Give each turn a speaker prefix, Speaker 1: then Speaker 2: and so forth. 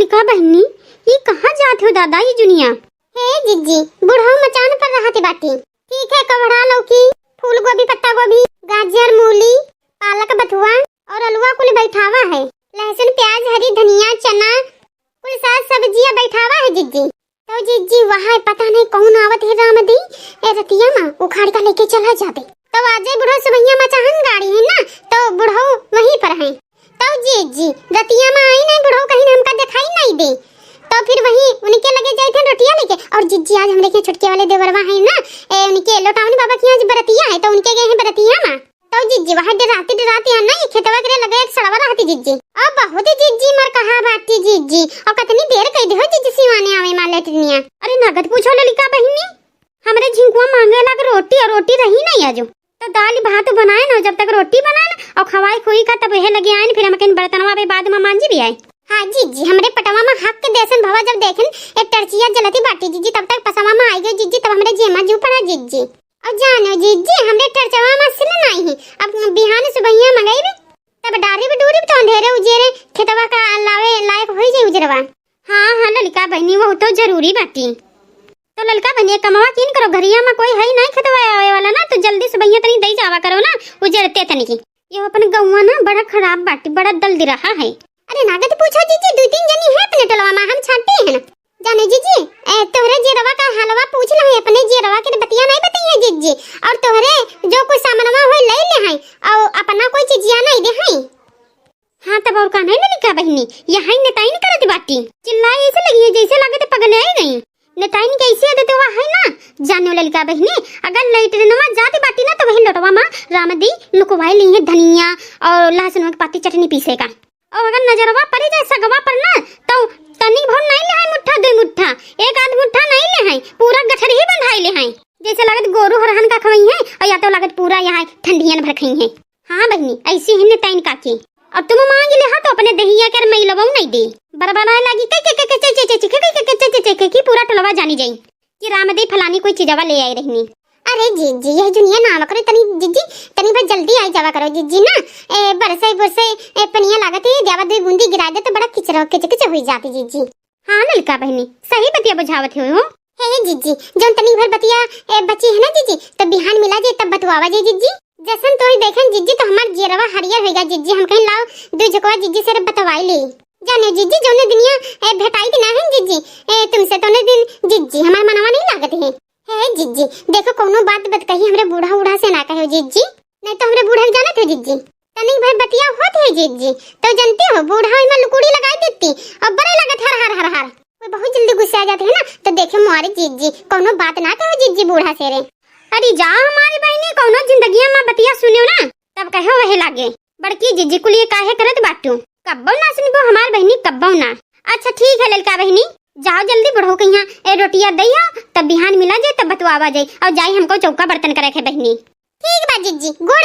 Speaker 1: ललिका बहनी, ये कहाँ जाते हो दादा ये जुनिया?
Speaker 2: हे जिज्जी, बुढ़ऊ मचान पर रहते बाटी। ठीक है, कवड़ा लौकी, फूल गोभी, पत्ता गोभी, गाजर, मूली, पालक, बथुआ और अलुआ कुल बैठावा है। लहसुन, प्याज, हरी धनिया, चना कुल साग सब्जियां बैठावा है जिज्जी। तो जिज्जी वहाँ पता नहीं कौन आवत है रामदी ए रतिया माँ उखाड़ का लेके चला जाते। तो आजे बुढ़ऊ सुबहिया मचाहन गाड़ी है ना, तो बुढ़ऊ वहीं पर है। तो जिज्जी रतिया माँ आई नहीं, बुढ़ऊ कहीं हमका दिखाई नहीं दे, तो फिर वहीं उनके लगे जाए थे रोटियां लेके। और जिज्जी आज हमरे के छुटके वाले देवरवा है ना, उनके लोटावनी बाबा की आज बरतिया है, तो उनके गए हैं बरतिया माँ। तो जिज्जी वहाँ डराते आना ये खेतवा करे लगे एक सड़वा रहती जिज्जी। अब बहुत जिज्जी मर कहा बाती जिज्जी, और कितनी देर कह दे हो जिज्जी सिवाने आवे मां लेटनिया।
Speaker 1: अरे नगद पूछो ललिका बहनी, हमरे झिंकुआ मांगे लग रोटी, और रोटी रही नहीं आजो। तो दाल भात बनाए ना, जब तक रोटी बनाए ना और खवाई खोई का तब यह लगे आए, फिर हम कहीं बर्तनवा पे बाद में मांझी भी आए।
Speaker 2: हाँ जिज्जी, हमरे पटवा में हक के देसन भवा जब देखन एक टर्चिया जलती बाटी जिज्जी, तब तक पसवा में आई गई जिज्जी, तब हमरे जेमा जू पड़ा जिज्जी। और जानो जिज्जी हमरे टर्चवा में सिल नहीं है, अब बिहान सुबहिया मंगाई तब डारी भी दूरी तो अंधेरे उजेरे खेतवा का लावे लायक होई जाई उजरवा।
Speaker 1: हाँ ललिका बहनी, वो तो जरूरी बाटी। तो ललिका बहनी कमावा किन करो, घरिया में कोई है नहीं खेतवा आवे वाला ना, तो जल्दी सुबहिया तनी दई जावा करो ना, उजरते तनी की। ये अपन गौवा ना बड़ा खराब बाटी, बड़ा दल्दी रहा है।
Speaker 2: अरे नागत पूछो जिज्जी, 2-3 जनी है अपने टलवा में, हम छाटे हैं ना। जाने जिज्जी तोहरे जेरवा का हलवा पूछ ले, अपने जेरवा के बतिया नहीं बताइए जिज्जी, और तोहरे जो कोई सामानवा हो ले ले हैं और अपना कोई चीजिया नहीं दे हैं।
Speaker 1: हाँ तब और का नहीं ललिका बहनी, यहाँ नेताई नहीं करती बाटी, चिल्लाई ऐसे लगी है जैसे लगे पगले आई गई। नेताई ने कैसे देते हुआ है ना, जाने ललिका बहनी, अगर लैट्रिनवा जाती बाटी ना, तो वही लोटवा माँ रामदी लुकवाई ली है धनिया और लहसुन की पाती चटनी पीसे का। और अगर नजरवा पड़ी जाए सगवा पर ना, तो तनी भर नहीं ले है, मुट्ठा 2 मुट्ठा, एक आध मुट्ठा नहीं ले है, पूरा गठर ही बंधाई ले है, जैसे लागत गोरू हरहन का खवई है, और या तो लागत पूरा यहाँ ठंडियन भर खई है। हाँ बहनी ऐसी ही नेताइन काकी। और तुम मांग ले तो अपने दहिया कर मई लबो नहीं दे, बरबरा लगी के पूरा टलवा जानी जाई कि रामदेव फलानी कोई चीजवा ले आई रहनी।
Speaker 2: अरे जिज्जी यह दुनिया नाम करो तनी जिज्जी, तनी भाई जल्दी आई जावा करो जिज्जी ना, बरसे पनिया लागत है, जावा 2 बूंदी गिरा दे तो बड़ा किचरा किच हुई जाती जिज्जी।
Speaker 1: हाँ ललिका बहनी सही बतिया बुझावत हो।
Speaker 2: हे जिज्जी जौन तनी भर बतिया बची है ना जिज्जी, तब बिहान मिला जे तब बतवावा जे जिज्जी। जैसन तोही देखन जिज्जी तो हमार जेरवा हरियर होगा जिज्जी, हम कहीं लाओ 2 झकवा जिज्जी से बतवाई ले। जाने जिज्जी जौने दुनिया भेटाई दिन है जिज्जी, तुमसे तो ने दिन जिज्जी हमार मनवा नहीं लागत है। हे जिज्जी देखो कोनो बात बत कही हमरे बूढ़ा उड़ा से ना कहो जिज्जी, नहीं तो हमरे बूढ़ा जानत है जिज्जी, तनिक भर बतिया होत है जिज्जी, तो जानते हो बूढ़ा में लुकुड़ी लगाई देती और बड़े लगत हर कोई बहुत जल्दी गुस्सा आ जाते है ना, तो देखे मारे जिज्जी कोनो बात ना कहो जिज्जी बूढ़ा से रे।
Speaker 1: अरे जा हमारी बहनी कोनो जिंदगिया में बतिया सुनियो ना, तब कहो वही लागे बड़की जिज्जी को लिए काहे करत बाटू, कब्बो ना सुनबो हमार बहनी कब्बो ना। अच्छा ठीक है ललिका बहनी, जाओ जल्दी बढ़ो के यहाँ रोटिया दइया, तब बिहान मिला जाए तब बतवावा जाए, और जाई हमको चौका बर्तन करे है बहनी।
Speaker 2: ठीक बा जिज्जी, गोड़